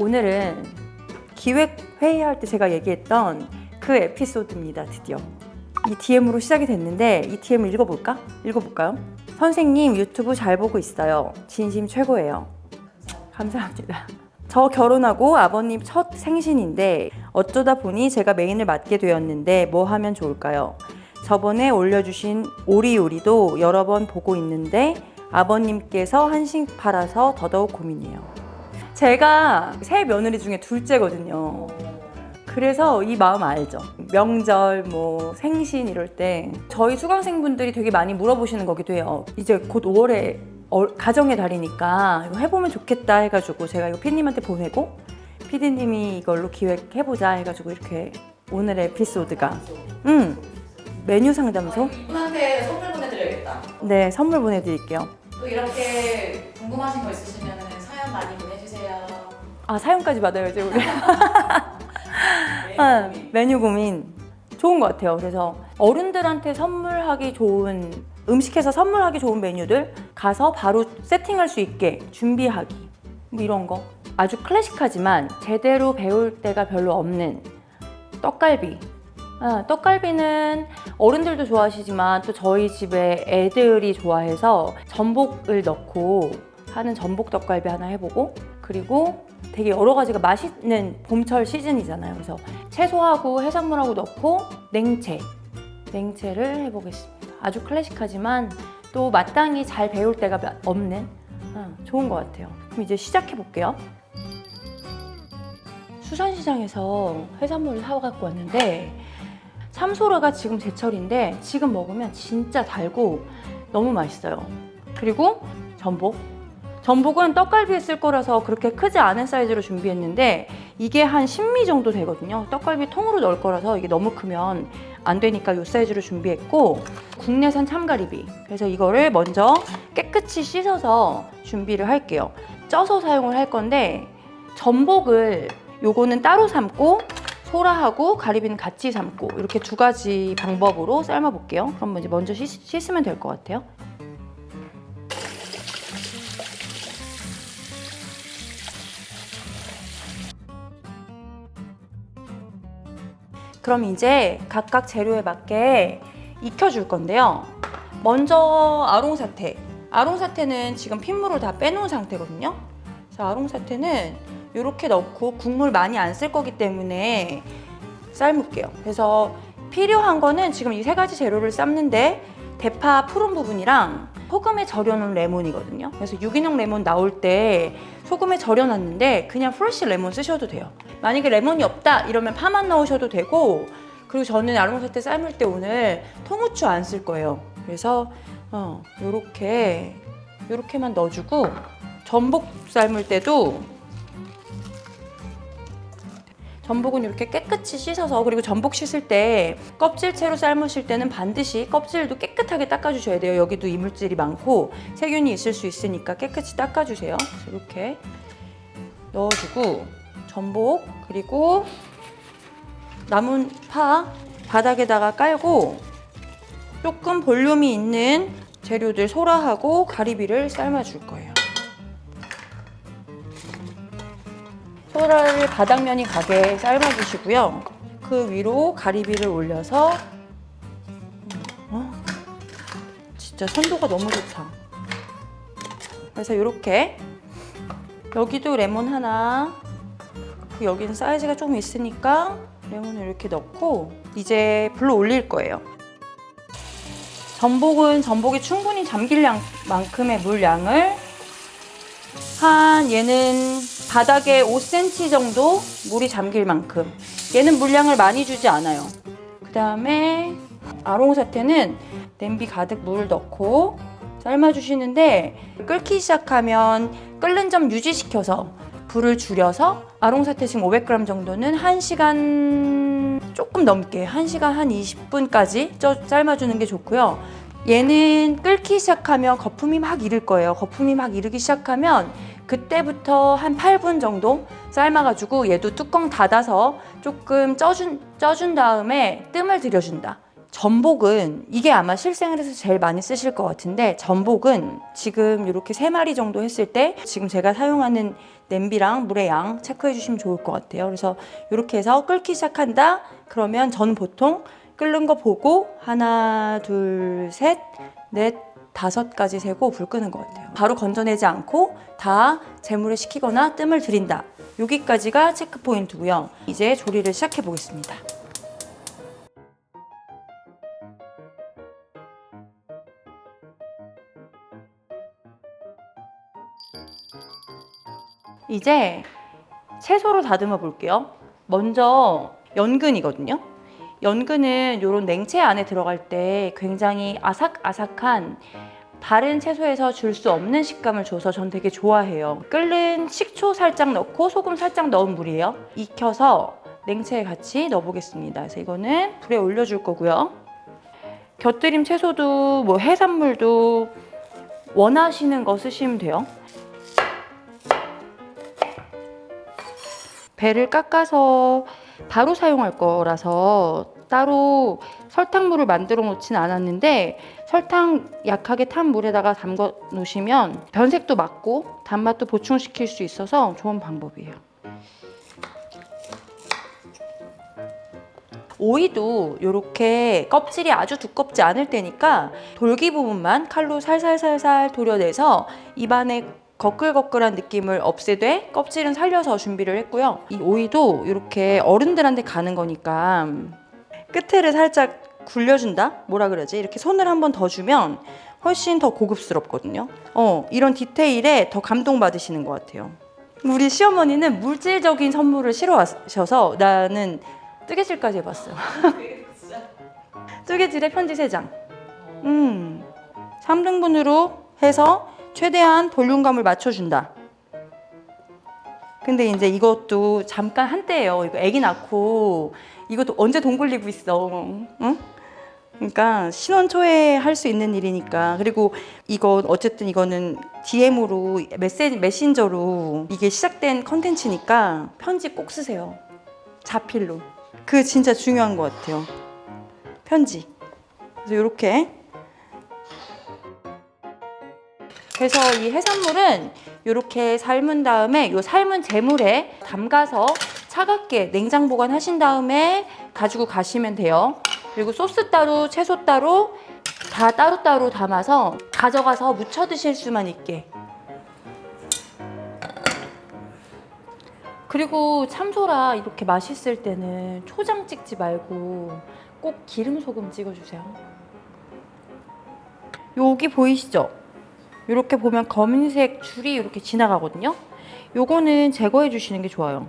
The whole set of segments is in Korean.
오늘은 기획회의할 때 제가 얘기했던 그 에피소드입니다. 드디어 이 DM으로 시작이 됐는데 이 DM을 읽어볼까요? 선생님 유튜브 잘 보고 있어요. 진심 최고예요. 감사합니다. 저 결혼하고 아버님 첫 생신인데 어쩌다 보니 제가 메인을 맡게 되었는데 뭐 하면 좋을까요? 저번에 올려주신 오리 요리도 여러 번 보고 있는데 아버님께서 한식 팔아서 더더욱 고민이에요. 제가 세 며느리 중에 둘째거든요. 그래서 이 마음 알죠? 명절, 뭐 생신 이럴 때 저희 수강생분들이 되게 많이 물어보시는 거기도 해요. 이제 곧 5월에 가정의 달이니까 이거 해보면 좋겠다 해가지고 제가 이거 피디님한테 보내고 피디님이 이걸로 기획해보자 해가지고 이렇게 오늘의 에피소드가 메뉴 상담소? 이분한테 선물 보내드려야겠다. 네, 선물 보내드릴게요. 또 이렇게 궁금하신 거 있으시면 사연 많이 보내주세요. 아, 사연까지 받아야지 우리. 메뉴 고민 좋은 것 같아요. 그래서 어른들한테 선물하기 좋은, 음식해서 선물하기 좋은 메뉴들 가서 바로 세팅할 수 있게 준비하기, 뭐 이런 거. 아주 클래식하지만 제대로 배울 때가 별로 없는 떡갈비. 떡갈비는 어른들도 좋아하시지만 또 저희 집에 애들이 좋아해서 전복을 넣고 하는 전복 떡갈비 하나 해보고, 그리고 되게 여러 가지가 맛있는 봄철 시즌이잖아요. 그래서 채소하고 해산물하고 넣고 냉채를 해보겠습니다. 아주 클래식하지만 또 마땅히 잘 배울 때가 없는 좋은 것 같아요. 그럼 이제 시작해 볼게요. 수산시장에서 해산물을 사갖고 왔는데 참소라가 지금 제철인데 지금 먹으면 진짜 달고 너무 맛있어요. 그리고 전복은 떡갈비에 쓸 거라서 그렇게 크지 않은 사이즈로 준비했는데 이게 한 10미 정도 되거든요. 떡갈비 통으로 넣을 거라서 이게 너무 크면 안 되니까 이 사이즈로 준비했고, 국내산 참가리비. 그래서 이거를 먼저 깨끗이 씻어서 준비를 할게요. 쪄서 사용을 할 건데 전복을 요거는 따로 삶고 소라하고 가리비는 같이 삶고 이렇게 두 가지 방법으로 삶아 볼게요. 그럼 먼저 씻으면 될 것 같아요. 그럼 이제 각각 재료에 맞게 익혀줄 건데요. 먼저 아롱사태는 지금 핏물을 다 빼놓은 상태거든요. 그래서 아롱사태는 이렇게 넣고 국물 많이 안 쓸 거기 때문에 삶을게요. 그래서 필요한 거는 지금 이 세 가지 재료를 삶는데 대파 푸른 부분이랑 소금에 절여놓은 레몬이거든요. 그래서 유기농 레몬 나올 때 소금에 절여놨는데 그냥 프레쉬 레몬 쓰셔도 돼요. 만약에 레몬이 없다 이러면 파만 넣으셔도 되고, 그리고 저는 아롱사태 삶을 때 오늘 통후추 안 쓸 거예요. 그래서 요렇게만 넣어주고, 전복 삶을 때도 전복은 이렇게 깨끗이 씻어서, 그리고 전복 씻을 때 껍질채로 삶으실 때는 반드시 껍질도 깨끗하게 닦아주셔야 돼요. 여기도 이물질이 많고 세균이 있을 수 있으니까 깨끗이 닦아주세요. 이렇게 넣어주고, 전복 그리고 남은 파 바닥에다가 깔고 조금 볼륨이 있는 재료들 소라하고 가리비를 삶아줄 거예요. 소라를 바닥면이 가게 삶아주시고요. 그 위로 가리비를 올려서 진짜 선도가 너무 좋다. 그래서 이렇게 여기도 레몬 하나, 여기는 사이즈가 좀 있으니까 레몬을 이렇게 넣고 이제 불로 올릴 거예요. 전복이 충분히 잠길 만큼의 물량을 얘는 바닥에 5cm 정도 물이 잠길 만큼, 얘는 물량을 많이 주지 않아요. 그 다음에 아롱사태는 냄비 가득 물을 넣고 삶아주시는데, 끓기 시작하면 끓는 점 유지시켜서 불을 줄여서 아롱사태 지금 500g 정도는 1시간 조금 넘게, 1시간 한 20분까지 삶아주는 게 좋고요. 얘는 끓기 시작하면 거품이 막 이를 거예요. 거품이 막 이르기 시작하면 그때부터 한 8분 정도 삶아가지고 얘도 뚜껑 닫아서 조금 쪄준 다음에 뜸을 들여준다. 전복은 이게 아마 실생활에서 제일 많이 쓰실 것 같은데, 전복은 지금 이렇게 3마리 정도 했을 때 지금 제가 사용하는 냄비랑 물의 양 체크해 주시면 좋을 것 같아요. 그래서 이렇게 해서 끓기 시작한다 그러면 저는 보통 끓는 거 보고 하나 둘 셋 넷 5까지 세고 불 끄는 것 같아요. 바로 건져내지 않고 다 재물에 식히거나 뜸을 들인다, 여기까지가 체크 포인트고요. 이제 조리를 시작해 보겠습니다. 이제 채소로 다듬어 볼게요. 먼저 연근이거든요. 연근은 이런 냉채 안에 들어갈 때 굉장히 아삭아삭한, 다른 채소에서 줄 수 없는 식감을 줘서 전 되게 좋아해요. 끓는 식초 살짝 넣고 소금 살짝 넣은 물이에요. 익혀서 냉채에 같이 넣어보겠습니다. 그래서 이거는 불에 올려줄 거고요. 곁들임 채소도 뭐 해산물도 원하시는 거 쓰시면 돼요. 배를 깎아서 바로 사용할 거라서 따로 설탕물을 만들어 놓진 않았는데, 설탕 약하게 탄 물에다가 담궈 놓으시면 변색도 막고 단맛도 보충시킬 수 있어서 좋은 방법이에요. 오이도 이렇게 껍질이 아주 두껍지 않을 때니까 돌기 부분만 칼로 살살살살 도려내서 입안에 거끌거끌한 느낌을 없애되 껍질은 살려서 준비를 했고요. 이 오이도 이렇게 어른들한테 가는 거니까 끝에를 살짝 굴려준다? 뭐라 그러지? 이렇게 손을 한 번 더 주면 훨씬 더 고급스럽거든요. 이런 디테일에 더 감동받으시는 것 같아요. 우리 시어머니는 물질적인 선물을 싫어하셔서 나는 뜨개질까지 해봤어요. 뜨개질의 편지 3장. 3등분으로 해서 최대한 볼륨감을 맞춰준다. 근데 이제 이것도 잠깐 한때예요. 이거 아기 낳고 이것도 언제 돈 굴리고 있어. 응? 그러니까 신혼 초에 할 수 있는 일이니까. 그리고 이건 어쨌든 이거는 DM으로 메신저로 이게 시작된 컨텐츠니까 편지 꼭 쓰세요. 자필로. 그게 진짜 중요한 것 같아요. 편지. 그래서 이렇게. 그래서 이 해산물은 이렇게 삶은 다음에 이 삶은 재물에 담가서 차갑게 냉장 보관하신 다음에 가지고 가시면 돼요. 그리고 소스 따로 채소 따로 다 따로따로 담아서 가져가서 무쳐 드실 수만 있게. 그리고 참소라 이렇게 맛있을 때는 초장 찍지 말고 꼭 기름 소금 찍어주세요. 여기 보이시죠? 이렇게 보면 검은색 줄이 이렇게 지나가거든요. 요거는 제거해 주시는 게 좋아요.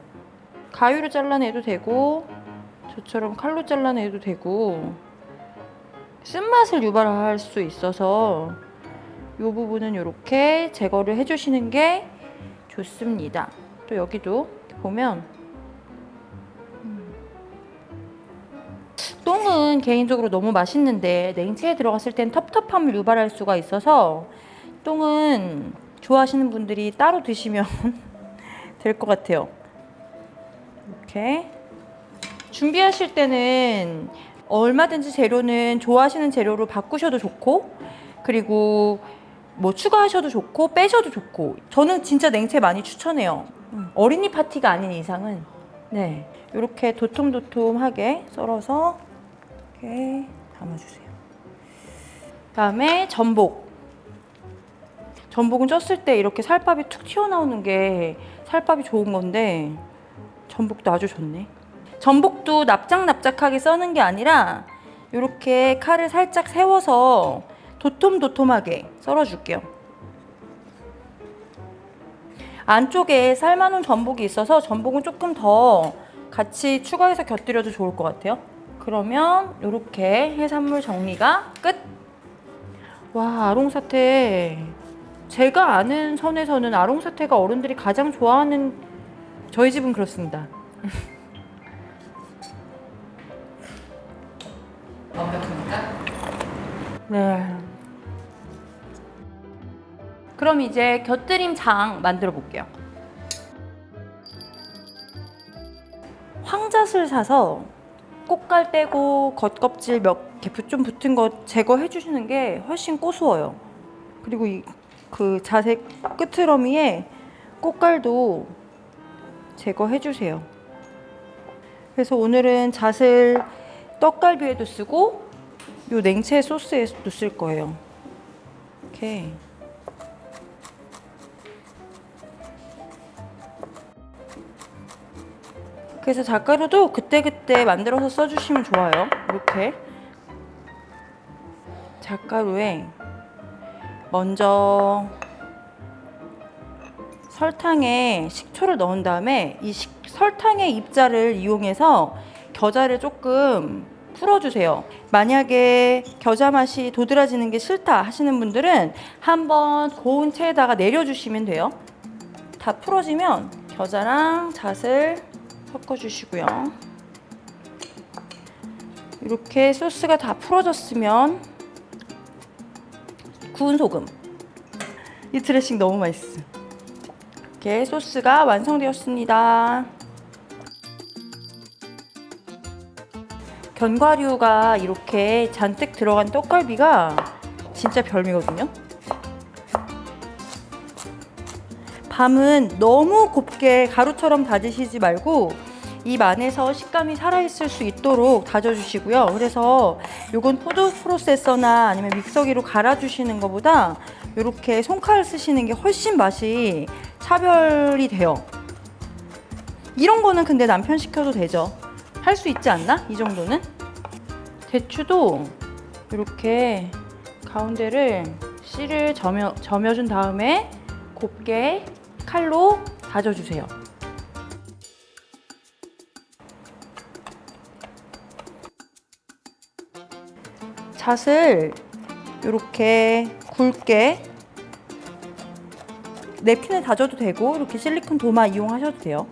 가위로 잘라내도 되고 저처럼 칼로 잘라내도 되고, 쓴맛을 유발할 수 있어서 이 부분은 이렇게 제거를 해주시는 게 좋습니다. 또 여기도 이렇게 보면 똥은 개인적으로 너무 맛있는데 냉채에 들어갔을 땐 텁텁함을 유발할 수가 있어서 똥은 좋아하시는 분들이 따로 드시면 될 것 같아요. 이렇게 준비하실 때는 얼마든지 재료는 좋아하시는 재료로 바꾸셔도 좋고, 그리고 뭐 추가하셔도 좋고 빼셔도 좋고, 저는 진짜 냉채 많이 추천해요. 어린이 파티가 아닌 이상은. 네, 이렇게 도톰도톰하게 썰어서 이렇게 담아주세요. 그다음에 전복은 쪘을 때 이렇게 살밥이 툭 튀어나오는 게 살밥이 좋은 건데 전복도 아주 좋네. 전복도 납작납작하게 써는 게 아니라 이렇게 칼을 살짝 세워서 도톰도톰하게 썰어줄게요. 안쪽에 삶아놓은 전복이 있어서 전복은 조금 더 같이 추가해서 곁들여도 좋을 것 같아요. 그러면 이렇게 해산물 정리가 끝! 와, 아롱사태. 제가 아는 선에서는 아롱사태가 어른들이 가장 좋아하는, 저희 집은 그렇습니다. 완벽합니까? 네. 그럼 이제 곁들임 장 만들어 볼게요. 황잣을 사서 꽃갈 빼고 겉껍질 몇 개 좀 붙은 거 제거해 주시는 게 훨씬 고소해요. 그리고 그 자색 끝트러미에 꽃갈도 제거해 주세요. 그래서 오늘은 잣을 떡갈비에도 쓰고 요 냉채 소스에도 쓸 거예요. 이렇게. 그래서 잣가루도 그때그때 만들어서 써주시면 좋아요. 이렇게 잣가루에 먼저 설탕에 식초를 넣은 다음에 이 설탕의 입자를 이용해서 겨자를 조금 풀어주세요. 만약에 겨자 맛이 도드라지는 게 싫다 하시는 분들은 한번 고운 체에다가 내려주시면 돼요. 다 풀어지면 겨자랑 잣을 섞어주시고요. 이렇게 소스가 다 풀어졌으면 구운 소금. 이 드레싱 너무 맛있어. 이렇게 소스가 완성되었습니다. 견과류가 이렇게 잔뜩 들어간 떡갈비가 진짜 별미거든요. 밤은 너무 곱게 가루처럼 다지시지 말고 입 안에서 식감이 살아있을 수 있도록 다져주시고요. 그래서 이건 푸드 프로세서나 아니면 믹서기로 갈아주시는 것보다 이렇게 손칼 쓰시는 게 훨씬 맛이 차별이 돼요. 이런 거는 근데 남편 시켜도 되죠. 할 수 있지 않나? 이 정도는? 대추도 이렇게 가운데를 씨를 저며준 다음에 곱게 칼로 다져주세요. 잣을 이렇게 굵게 냅킨에 다져도 되고 이렇게 실리콘 도마 이용하셔도 돼요.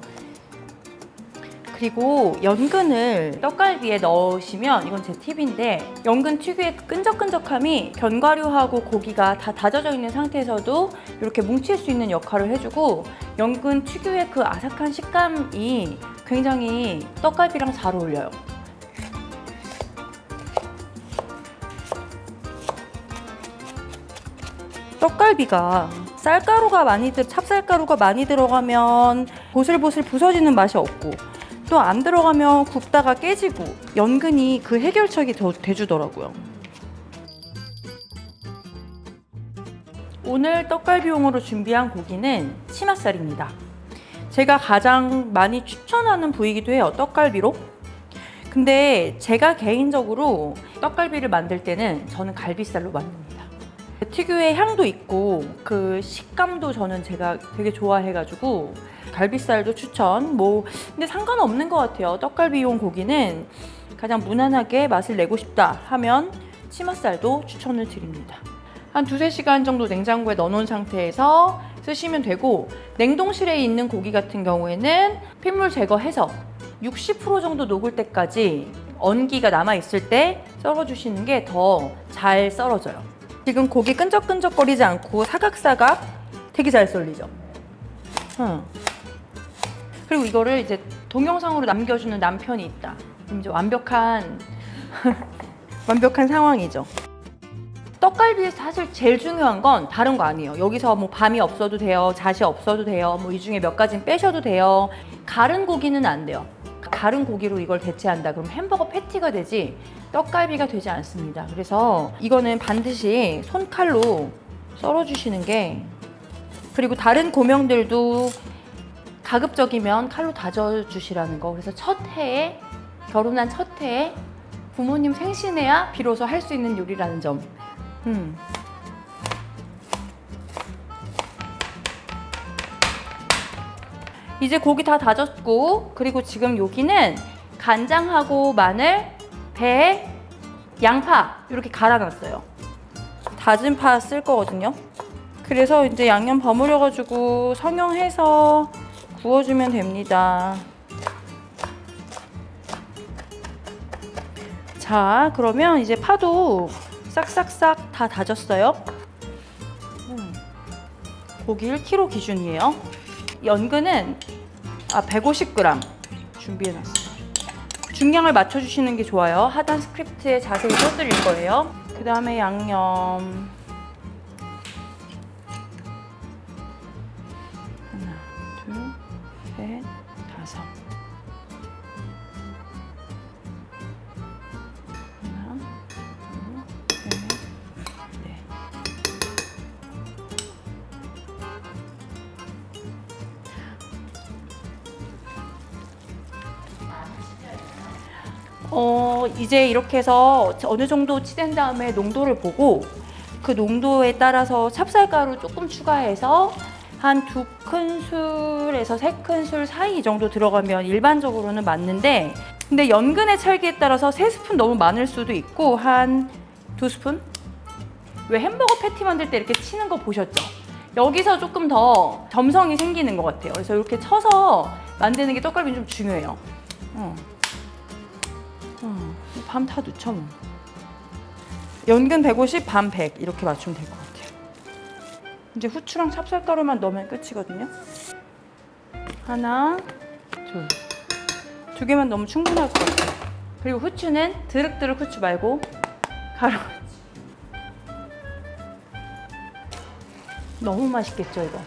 그리고 연근을 떡갈비에 넣으시면 이건 제 팁인데 연근 특유의 끈적끈적함이 견과류하고 고기가 다 다져져 있는 상태에서도 이렇게 뭉칠 수 있는 역할을 해주고 연근 특유의 그 아삭한 식감이 굉장히 떡갈비랑 잘 어울려요. 떡갈비가 찹쌀가루가 많이 들어가면 보슬보슬 부서지는 맛이 없고 또 안 들어가면 굽다가 깨지고 연근이 그 해결책이 돼주더라고요. 오늘 떡갈비용으로 준비한 고기는 치맛살입니다. 제가 가장 많이 추천하는 부위이기도 해요, 떡갈비로. 근데 제가 개인적으로 떡갈비를 만들 때는 저는 갈비살로 만듭니다. 특유의 향도 있고 그 식감도 제가 되게 좋아해가지고 갈비살도 추천. 근데 상관없는 것 같아요. 떡갈비용 고기는 가장 무난하게 맛을 내고 싶다 하면 치맛살도 추천을 드립니다. 한 2-3시간 정도 냉장고에 넣어놓은 상태에서 쓰시면 되고 냉동실에 있는 고기 같은 경우에는 핏물 제거해서 60% 정도 녹을 때까지 언기가 남아있을 때 썰어주시는 게 더 잘 썰어져요. 지금 고기 끈적끈적거리지 않고 사각사각 되게 잘 썰리죠. 그리고 이거를 이제 동영상으로 남겨주는 남편이 있다. 그럼 이제 완벽한 상황이죠. 떡갈비에서 사실 제일 중요한 건 다른 거 아니에요. 여기서 뭐 밤이 없어도 돼요, 잣이 없어도 돼요, 뭐 이 중에 몇 가지는 빼셔도 돼요. 가른 고기는 안 돼요. 가른 고기로 이걸 대체한다 그럼 햄버거 패티가 되지 떡갈비가 되지 않습니다. 그래서 이거는 반드시 손칼로 썰어주시는 게, 그리고 다른 고명들도 가급적이면 칼로 다져주시라는 거. 그래서 결혼한 첫 해에 부모님 생신에야 비로소 할 수 있는 요리라는 점. 이제 고기 다 다졌고, 그리고 지금 여기는 간장하고 마늘, 배, 양파 이렇게 갈아놨어요. 다진 파 쓸 거거든요. 그래서 이제 양념 버무려가지고 성형해서 구워주면 됩니다. 자, 그러면 이제 파도 싹싹싹 다 다졌어요. 고기 1kg 기준이에요. 연근은 150g 준비해놨어요. 중량을 맞춰주시는 게 좋아요. 하단 스크립트에 자세히 써드릴 거예요. 그 다음에 양념. 하나, 둘, 셋, 다섯. 하나, 둘, 셋, 넷. 이제 이렇게 해서 어느 정도 치댄 다음에 농도를 보고 그 농도에 따라서 찹쌀가루 조금 추가해서 한 2큰술에서 3큰술 사이 정도 들어가면 일반적으로는 맞는데, 근데 연근의 찰기에 따라서 3스푼 너무 많을 수도 있고 한 2스푼? 왜 햄버거 패티 만들 때 이렇게 치는 거 보셨죠? 여기서 조금 더 점성이 생기는 것 같아요. 그래서 이렇게 쳐서 만드는 게 떡갈비는 좀 중요해요. 밤 다 넣죠 뭐. 연근 150, 밤 100 이렇게 맞추면 될 것 같아요. 이제 후추랑 찹쌀가루만 넣으면 끝이거든요. 하나, 둘. 2개만 넣으면 충분할 것 같아요. 그리고 후추는 드륵드륵 후추 말고 가루. 너무 맛있겠죠 이거.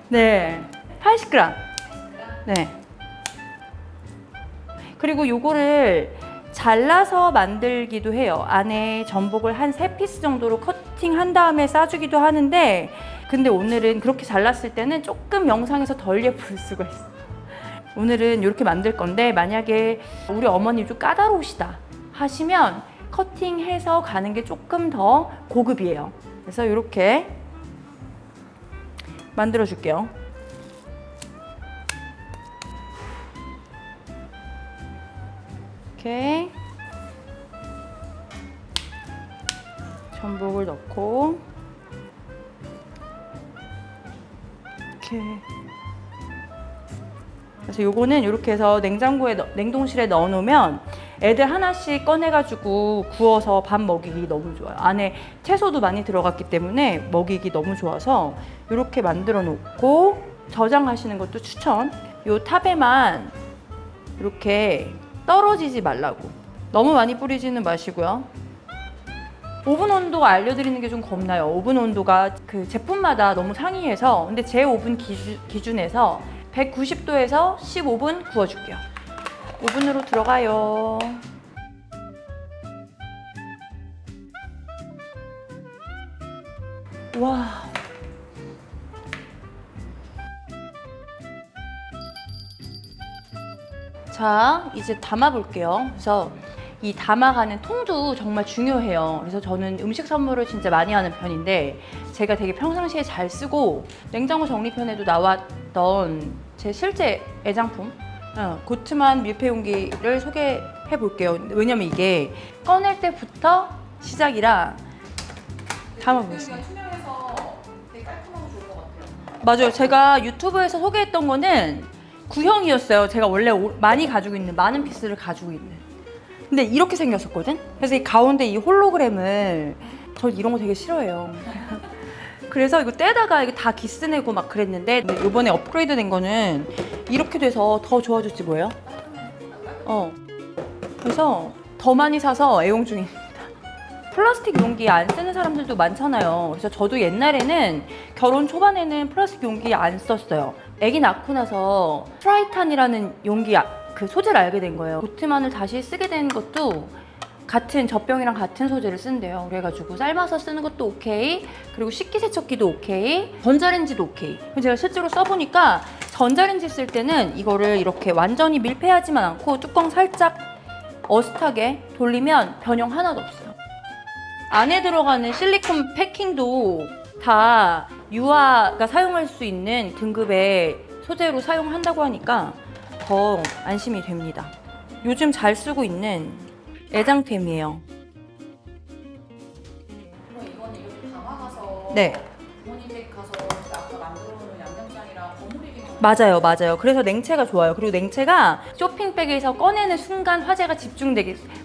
네, 80g. 네. 그리고 요거를 잘라서 만들기도 해요. 안에 전복을 한 3피스 정도로 커팅한 다음에 싸주기도 하는데, 근데 오늘은 그렇게 잘랐을 때는 조금 영상에서 덜 예쁠 수가 있어요. 오늘은 이렇게 만들 건데, 만약에 우리 어머님 좀 까다로우시다 하시면 커팅해서 가는 게 조금 더 고급이에요. 그래서 이렇게 만들어 줄게요. 이렇게 전복을 넣고 이렇게. 그래서 요거는 이렇게 해서 냉동실에 넣어 놓으면 애들 하나씩 꺼내가지고 구워서 밥 먹이기 너무 좋아요. 안에 채소도 많이 들어갔기 때문에 먹이기 너무 좋아서 이렇게 만들어 놓고 저장하시는 것도 추천. 요 탑에만 이렇게 떨어지지 말라고. 너무 많이 뿌리지는 마시고요. 오븐 온도가 알려드리는 게 좀 겁나요. 오븐 온도가 그 제품마다 너무 상이해서. 근데 제 오븐 기준에서 190도에서 15분 구워줄게요. 오븐으로 들어가요. 와. 자, 이제 담아 볼게요. 그래서 이 담아가는 통도 정말 중요해요. 그래서 저는 음식 선물을 진짜 많이 하는 편인데, 제가 되게 평상시에 잘 쓰고 냉장고 정리편에도 나왔던 제 실제 애장품 고트만 밀폐 용기를 소개해 볼게요. 왜냐면 이게 꺼낼 때부터 시작이라. 담아보겠습니다. 투명해서 되게 깔끔하고 좋을 것 같아요. 맞아요. 제가 유튜브에서 소개했던 거는 구형이었어요. 제가 원래 많이 가지고 있는, 많은 피스를 가지고 있는. 근데 이렇게 생겼었거든? 그래서 이 가운데 이 홀로그램을, 저 이런 거 되게 싫어해요. 그래서 이거 떼다가 이거 다 기스내고 막 그랬는데, 근데 이번에 업그레이드 된 거는 이렇게 돼서 더 좋아졌지 뭐예요? 그래서 더 많이 사서 애용 중입니다. 플라스틱 용기 안 쓰는 사람들도 많잖아요. 그래서 저도 옛날에는 결혼 초반에는 플라스틱 용기 안 썼어요. 아기 낳고 나서 트라이탄이라는 용기 그 소재를 알게 된 거예요. 고트만을 다시 쓰게 된 것도 같은 젖병이랑 같은 소재를 쓴대요. 그래가지고 삶아서 쓰는 것도 오케이, 그리고 식기세척기도 오케이, 전자레인지도 오케이. 제가 실제로 써보니까 전자레인지 쓸 때는 이거를 이렇게 완전히 밀폐하지만 않고 뚜껑 살짝 어슷하게 돌리면 변형 하나도 없어요. 안에 들어가는 실리콘 패킹도 다 유아가 사용할 수 있는 등급의 소재로 사용한다고 하니까 더 안심이 됩니다. 요즘 잘 쓰고 있는 애장템이에요. 그럼 이거는 이렇게 담아가서 네. 부모님 댁 가서 아까 만들어놓은 양념장이랑 버무리기만 맞아요. 그래서 냉채가 좋아요. 그리고 냉채가 쇼핑백에서 꺼내는 순간 화제가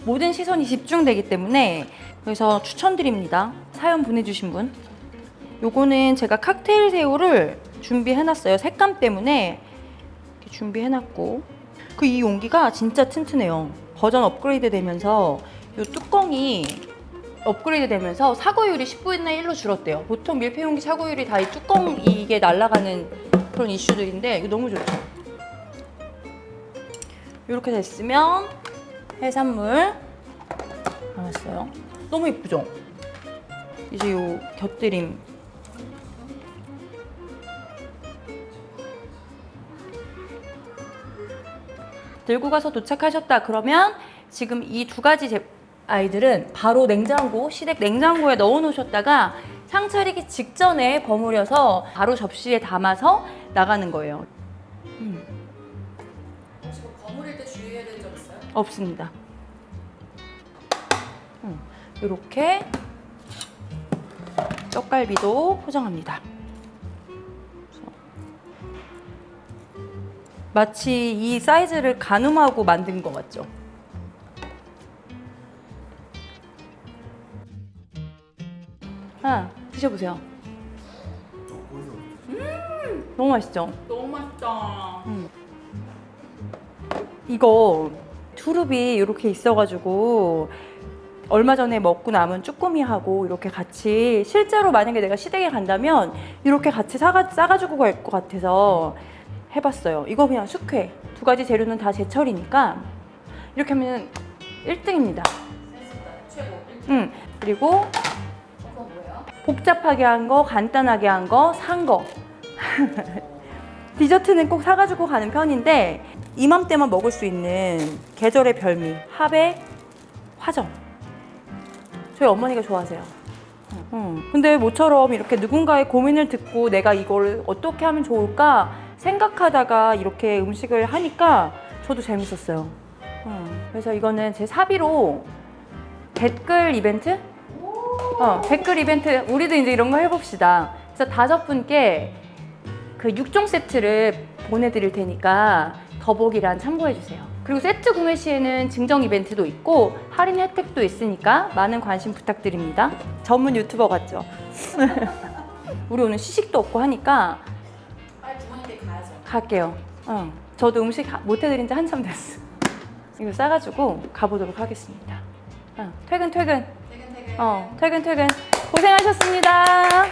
모든 시선이 집중되기 때문에, 그래서 추천드립니다. 사연 보내주신 분. 요거는 제가 칵테일 새우를 준비해놨어요. 색감 때문에 이렇게 준비해놨고, 그 이 용기가 진짜 튼튼해요. 버전 업그레이드 되면서 이 뚜껑이 업그레이드 되면서 사고율이 10분의 1로 줄었대요. 보통 밀폐 용기 사고율이 다 이 뚜껑 이게 날아가는 그런 이슈들인데 이거 너무 좋죠. 이렇게 됐으면 해산물 나왔어요. 너무 예쁘죠? 이제 요 곁들임 들고 가서 도착하셨다 그러면 지금 이 두 가지 아이들은 바로 냉장고, 시댁 냉장고에 넣어 놓으셨다가 상 차리기 직전에 버무려서 바로 접시에 담아서 나가는 거예요. 혹시 뭐 버무릴 때 주의해야 되는 점 있어요? 없습니다. 이렇게 떡갈비도 포장합니다. 마치 이 사이즈를 가늠하고 만든 것 같죠? 드셔보세요. 너무 맛있죠? 너무 맛있다. 이거 두릅이 이렇게 있어가지고 얼마 전에 먹고 남은 쭈꾸미하고 이렇게 같이 실제로 만약에 내가 시댁에 간다면 이렇게 같이 싸가지고 갈 것 같아서 해봤어요. 이거 그냥 숙회. 두 가지 재료는 다 제철이니까 이렇게 하면 1등입니다. 최고. 그리고 그거 뭐예요? 복잡하게 한 거, 간단하게 한 거, 산 거. 디저트는 꼭 사가지고 가는 편인데 이맘때만 먹을 수 있는 계절의 별미, 합의 화정. 저희 어머니가 좋아하세요. 근데 모처럼 이렇게 누군가의 고민을 듣고 내가 이걸 어떻게 하면 좋을까 생각하다가 이렇게 음식을 하니까 저도 재밌었어요. 그래서 이거는 제 사비로 댓글 이벤트? 댓글 이벤트, 우리도 이제 이런 거 해봅시다. 그래서 5분께 그 6종 세트를 보내드릴 테니까 더보기란 참고해주세요. 그리고 세트 구매 시에는 증정 이벤트도 있고 할인 혜택도 있으니까 많은 관심 부탁드립니다. 전문 유튜버 같죠? 우리 오늘 시식도 없고 하니까 빨리 부모님께 가야죠. 갈게요. 저도 음식 못 해드린 지 한참 됐어. 이거 싸가지고 가보도록 하겠습니다. 퇴근. 퇴근. 퇴근. 고생하셨습니다.